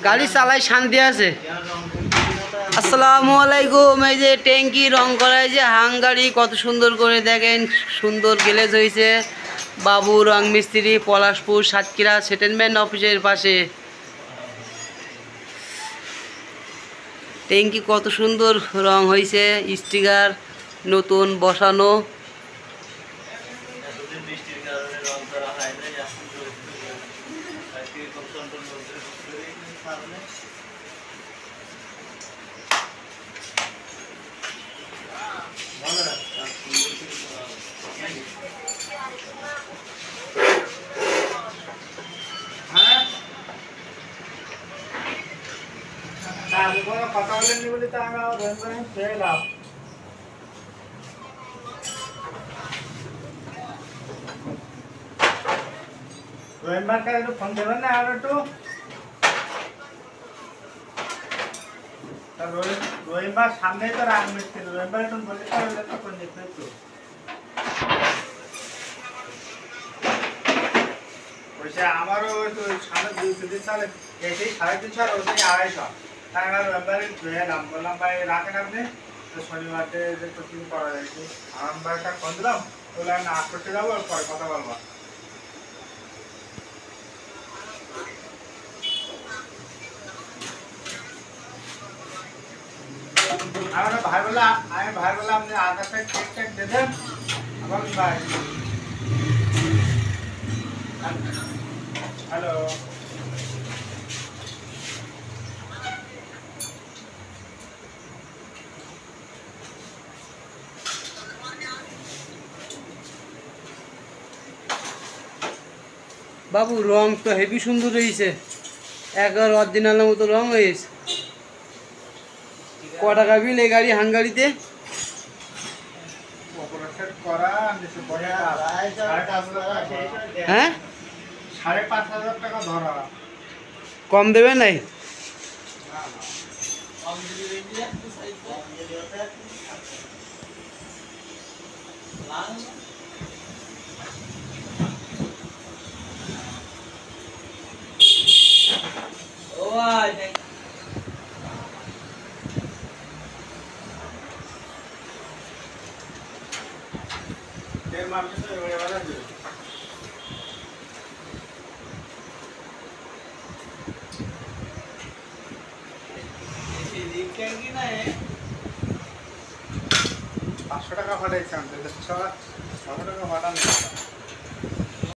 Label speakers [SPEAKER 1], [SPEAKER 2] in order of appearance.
[SPEAKER 1] গাড়ি চালায় শান্তি আছে। আসসালামু আলাইকুম। এই যে ট্যাঙ্কি রং করা, যে হাঙ্গারি কত সুন্দর করে দেখেন, সুন্দর গ্লেজ হয়েছে। বাবু রং মিস্ত্রি, পলাশপুর সাতক্ষীরা সেটেলমেন্ট অফিসের পাশে। ট্যাঙ্কি কত সুন্দর রং হয়েছে, স্টিকার নতুন বসানো।
[SPEAKER 2] কথা বলেননি বলে তো আমি পেয়ে এলাম। রহিমবারকে একটু ফোন দেবেন না? আর একটু রহিমবার সামনেই তো রাগ মিস্ত্রি, রহিমবার একটু বলে তো ফোন দিতে একটু। আমারও সামনে 2 সালে এসেই 350 আর ওই 250, তাই আমি রবিবারে ধুয়ে এলাম। বললাম ভাই রাখেন আপনি, তো শনিবারতে যে কোচিং করা যায় কি আরামবারটা ফোন দিলাম, বলে আমি 8 করতে যাবো, পরে কথা বলবো। আমি ভাই বললাম আপনি আধারটা চেক টেক দেবেন। আমার ভাই হ্যালো,
[SPEAKER 1] বাবু রং তো হেভি সুন্দর হয়েছে, একবার অরিজিনালের মতো রং হয়েছে। ক টাকা বিল এই গাড়ি হাঙ্গারিতে? হ্যাঁ,
[SPEAKER 2] 5,500 টাকা ধরা।
[SPEAKER 1] কম দেবে নাই?
[SPEAKER 2] $500 ভাড়াইছে, 600 টাকা ভাড়া নেই।